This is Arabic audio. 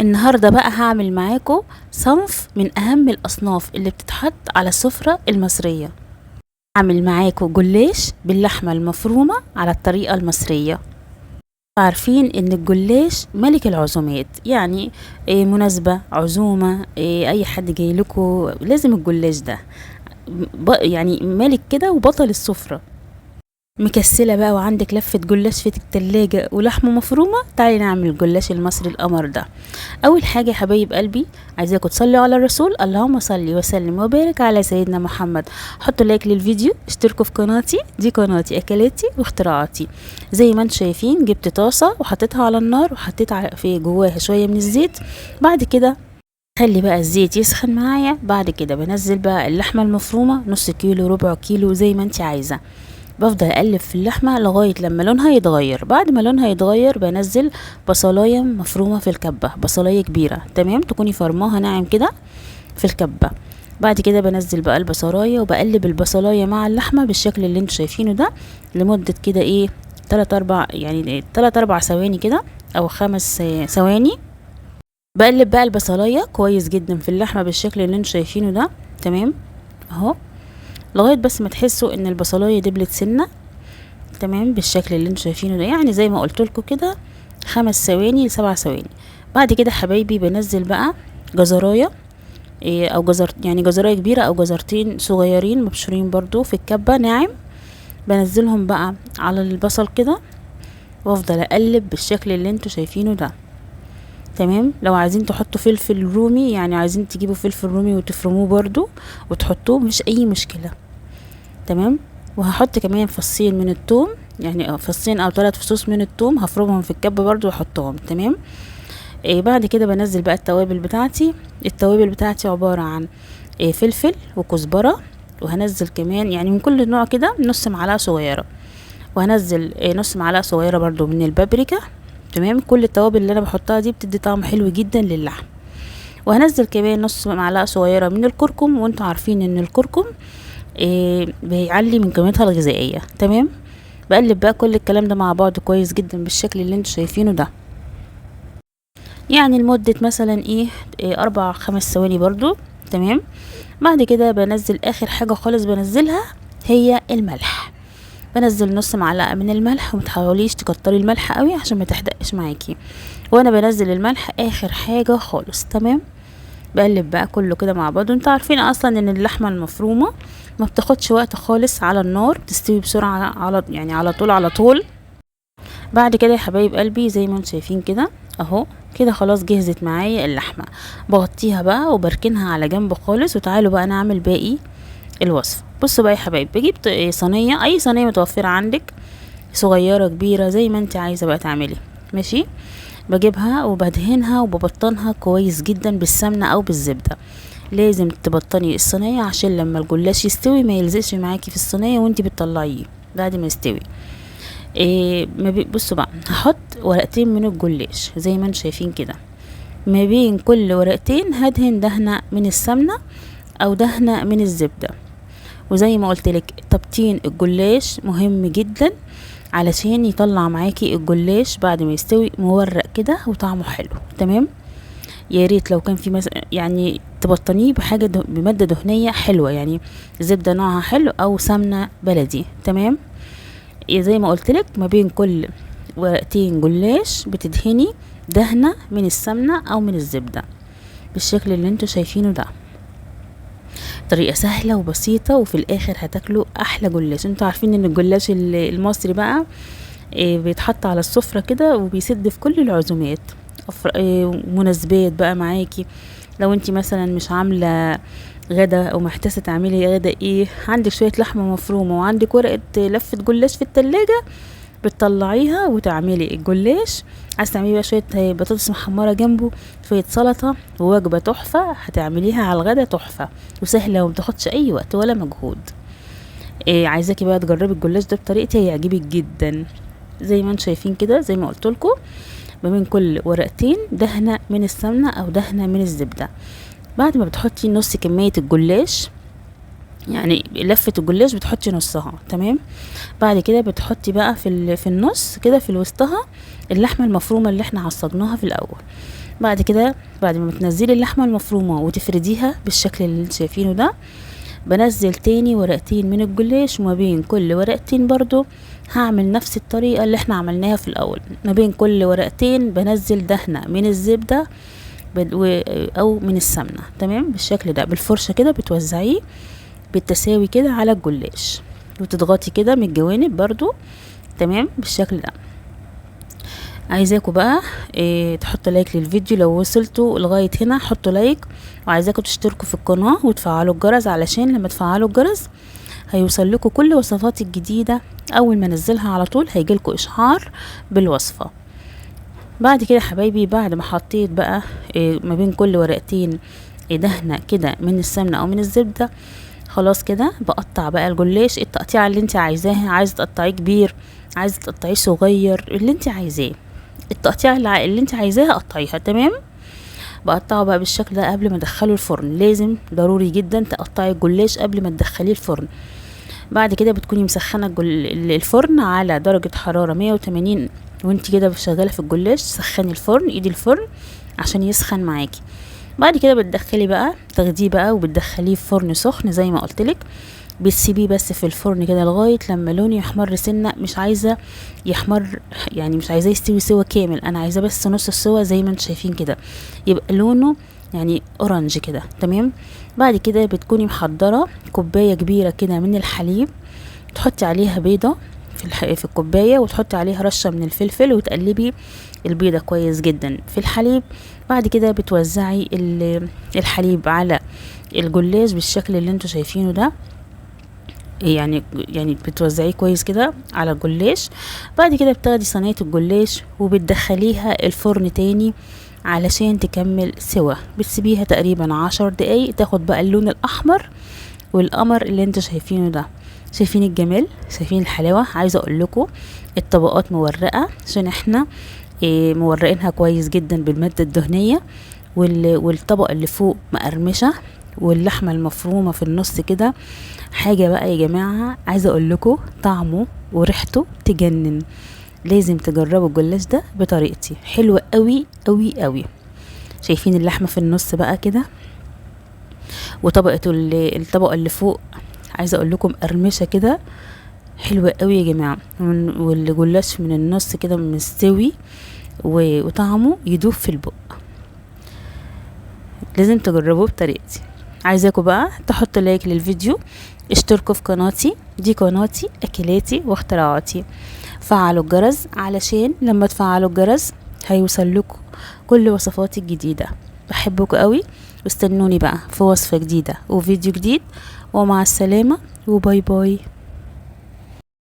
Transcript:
النهاردة بقى هعمل معاكم صنف من اهم الاصناف اللي بتتحط على السفرة المصرية. هعمل معاكم جلاش باللحمة المفرومة على الطريقة المصرية. عارفين ان الجلاش ملك العزومات، يعني مناسبة عزومة، اي حد جاي لكم لازم الجلاش ده يعني ملك كده وبطل السفرة. مكسلة بقى وعندك لفة جلاش في التلاجة ولحمة مفرومة، تعالي نعمل الجلاش المصري القمر ده. اول حاجة يا حبايب قلبي عايزاكم تصلوا على الرسول، اللهم صل وسلم وبارك على سيدنا محمد. حطوا لايك للفيديو، اشتركوا في قناتي، دي قناتي اكلاتي واختراعاتي. زي ما انتم شايفين جبت طاسة وحطيتها على النار وحطيت في جواها شوية من الزيت. بعد كده خلي بقى الزيت يسخن معايا. بعد كده بنزل بقى اللحمة المفرومة، نص كيلو ربع كيلو زي ما انت عايزة. بفضل اقلب في اللحمة لغاية لما لونها يتغير. بعد ما لونها يتغير بنزل بصلاية مفرومة في الكبة، بصلاية كبيرة تمام، تكوني فرماها ناعم كده في الكبة. بعد كده بنزل بقى البصلاية وبقلب البصلاية مع اللحمة بالشكل اللي انتوا شايفينه ده لمدة كده ايه 3-4 ثواني كده او 5 ثواني. بقلب بقى البصلاية كويس جدا في اللحمة بالشكل اللي انتوا شايفينه ده تمام اهو، لغاية بس ما تحسوا ان البصلاية دبلت سنة تمام بالشكل اللي انتوا شايفينه ده، يعني زي ما قلت لكم كده 5 ثواني ل7 ثواني. بعد كده حبايبي بنزل بقى جزرايه او يعني جزرايه كبيره او جزرتين صغيرين مبشورين برضو في الكبه ناعم. بنزلهم بقى على البصل كده وافضل اقلب بالشكل اللي انتوا شايفينه ده تمام. لو عايزين تحطوا فلفل رومي، يعني عايزين تجيبوا فلفل رومي وتفرموه برضو وتحطوه، مش اي مشكله تمام. وهحط كمان فصين من الثوم، يعني فصين او 3 فصوص من الثوم هفرمهم في الكبة برضو واحطهم تمام. بعد كده بنزل بقى التوابل بتاعتي. التوابل بتاعتي عبارة عن فلفل وكزبرة، وهنزل كمان يعني من كل نوع كده نص معلقة صغيرة، وهنزل نص معلقة صغيرة برضو من البابريكا تمام. كل التوابل اللي انا بحطها دي بتدي طعم حلو جدا للحم. وهنزل كمان نص معلقة صغيرة من الكركم، وانتوا عارفين ان الكركم بيعلي من قيمتها الغذائية تمام. بقلب بقى كل الكلام ده مع بعض كويس جدا بالشكل اللي انتوا شايفينه ده، يعني لمدة مثلا 4-5 ثواني برضو تمام. بعد كده بنزل اخر حاجة خالص بنزلها هي الملح. بنزل نص معلقة من الملح، ومتحاوليش تكتري الملح قوي عشان ما تحدقش معاكي، وانا بنزل الملح اخر حاجة خالص تمام. بقلب بقى كله كده مع بعض. انتوا عارفين اصلا ان اللحمة المفرومة ما بتاخدش وقت خالص على النار، بتستوي بسرعة يعني على طول. بعد كده يا حبايب قلبي زي ما انتم شايفين كده اهو، كده خلاص جهزت معايا اللحمة. بغطيها بقى وبركنها على جنب خالص، وتعالوا بقى نعمل باقي الوصفة. بصوا بقى يا حبايب، بجيب صينية، اي صينية متوفرة عندك، صغيرة كبيرة زي ما انت عايزة بقى تعملي ماشي. بجيبها وبدهنها وببطنها كويس جدا بالسمنة او بالزبدة. لازم تبطني الصينية عشان لما الجلاش يستوي ما يلزقش معاكي في الصينية وانت بتطلعيه بعد ما يستوي. بصوا بقى، هحط ورقتين من الجلاش زي ما انتم شايفين كده. ما بين كل ورقتين هدهن دهنة من السمنة او دهنة من الزبدة. وزي ما قلت لك تبطين الجلاش مهم جدا علشان يطلع معاكي الجلاش بعد ما يستوي مورق كده وطعمه حلو تمام. يا ريت لو كان في يعني تبطنيه بحاجه بماده دهنيه حلوه، يعني زبده نوعها حلو او سمنه بلدي تمام. زي ما قلت لك ما بين كل ورقتين جلاش بتدهني دهنه من السمنه او من الزبده بالشكل اللي انتوا شايفينه ده. طريقه سهله وبسيطه، وفي الاخر هتاكلوا احلى جلاش. انتوا عارفين ان الجلاش المصري بقى بيتحط على السفره كده وبيسد في كل العزومات، مناسبات بقى معاكي. لو انت مثلا مش عامله غدا او محتاسه تعملي غدا، عندك شويه لحمه مفرومه وعندك ورقه لفه جلاش في التلاجة، بتطلعيها وتعملي الجلاش. عايز تعملي بقى شويه بطاطس محمره جنبه، شويه سلطه، ووجبه تحفه هتعمليها على الغدا تحفه وسهله ومتاخدش اي وقت ولا مجهود. عايزاكي بقى تجربي الجلاش ده بطريقتي، هيعجبك جدا. زي ما انتم شايفين كده زي ما قلت لكم ما بين كل ورقتين دهنة من السمنة او دهنة من الزبدة. بعد ما بتحطي نص كمية الجلاش، يعني لفة الجلاش بتحطي نصها تمام. بعد كده بتحطي بقى في النص كده في وسطها اللحمة المفرومة اللي احنا عصجناها في الاول. بعد كده بعد ما تنزلي اللحمة المفرومة وتفرديها بالشكل اللي انت شايفينه ده، بنزل تاني ورقتين من الجلاش، وما بين كل ورقتين برضو هعمل نفس الطريقة اللي احنا عملناها في الاول. ما بين كل ورقتين بنزل دهنة من الزبدة او من السمنة، تمام بالشكل ده. بالفرشة كده بتوزعيه بالتساوي كده على الجلاش، وتضغطي كده من الجوانب برضو، تمام بالشكل ده. عايزاكم بقى تحطوا لايك للفيديو لو وصلتوا لغاية هنا، حطوا لايك، وعايزاكم تشتركوا في القناة وتفعلوا الجرس، علشان لما تفعلوا الجرس هيوصل لكم كل وصفاتي الجديدة، اول ما انزلها على طول هيجيلكوا اشعار بالوصفة. بعد كده حبايبي، بعد ما حطيت بقى ما بين كل ورقتين دهنة كده من السمنة او من الزبدة، خلاص كده بقطع بقى الجلاش التقطيعة اللي انت عايزاها. عايزة تقطعيه كبير، عايزة تقطعيه صغير، اللي انت عايزاه، التقطيعة اللي انت عايزاها قطعيها، تمام. بقطعه بقى بالشكل ده قبل ما ادخله الفرن. لازم ضروري جدا تقطعي الجلاش قبل ما تدخليه الفرن. بعد كده بتكوني مسخنه الفرن على درجه حراره 180، وانت كده شغاله في الجلاش سخني الفرن، ايدي الفرن عشان يسخن معاكي. بعد كده بتدخلي بقى، تاخديه بقى وبتدخليه في فرن سخن زي ما قلتلك. بتسيبيه بس في الفرن كده لغايه لما لونه يحمر سنه، مش عايزه يحمر يعني، مش عايزاه يستوي سوا كامل، انا عايزاه بس نص السوا زي ما انتم شايفين كده، يبقى لونه يعني اورنج كده، تمام. بعد كده بتكوني محضره كوبايه كبيره كده من الحليب، تحطي عليها بيضه في الكوبايه، وتحطي عليها رشه من الفلفل، وتقلبي البيضه كويس جدا في الحليب. بعد كده بتوزعي الحليب على الجلاش بالشكل اللي انتوا شايفينه ده، يعني بتوزعيه كويس كده على الجلاش. بعد كده بتاخدي صينيه الجلاش وبتدخليها الفرن تاني علشان تكمل سوا. بتسيبيها تقريبا 10 دقايق تاخد بقى اللون الاحمر والقمر اللي انتوا شايفينه ده. شايفين الجمال، شايفين الحلاوه. عايزه اقول لكم الطبقات مورقه، عشان احنا مورقينها كويس جدا بالماده الدهنيه، والطبقه اللي فوق مقرمشه، واللحمه المفرومه في النص كده. حاجه بقى يا جماعه، عايزه اقول لكم طعمه وريحته تجنن. لازم تجربوا الجلاش ده بطريقتي، حلوه قوي قوي قوي. شايفين اللحمه في النص بقى كده، وطبقه الطبقه اللي فوق عايزه اقول لكم مقرمشه كده، حلوه قوي يا جماعه. والجلاش من النص كده مستوي وطعمه يدوب في البق. لازم تجربوه بطريقتي. عايزاكم بقى تحطوا لايك للفيديو، اشتركوا في قناتي، دي قناتي اكلاتي واختراعاتي. فعلوا الجرس علشان لما تفعلوا الجرس هيوصل لكم كل وصفاتي الجديدة. بحبكم قوي، واستنوني بقى في وصفة جديدة وفيديو جديد، ومع السلامة وباي باي.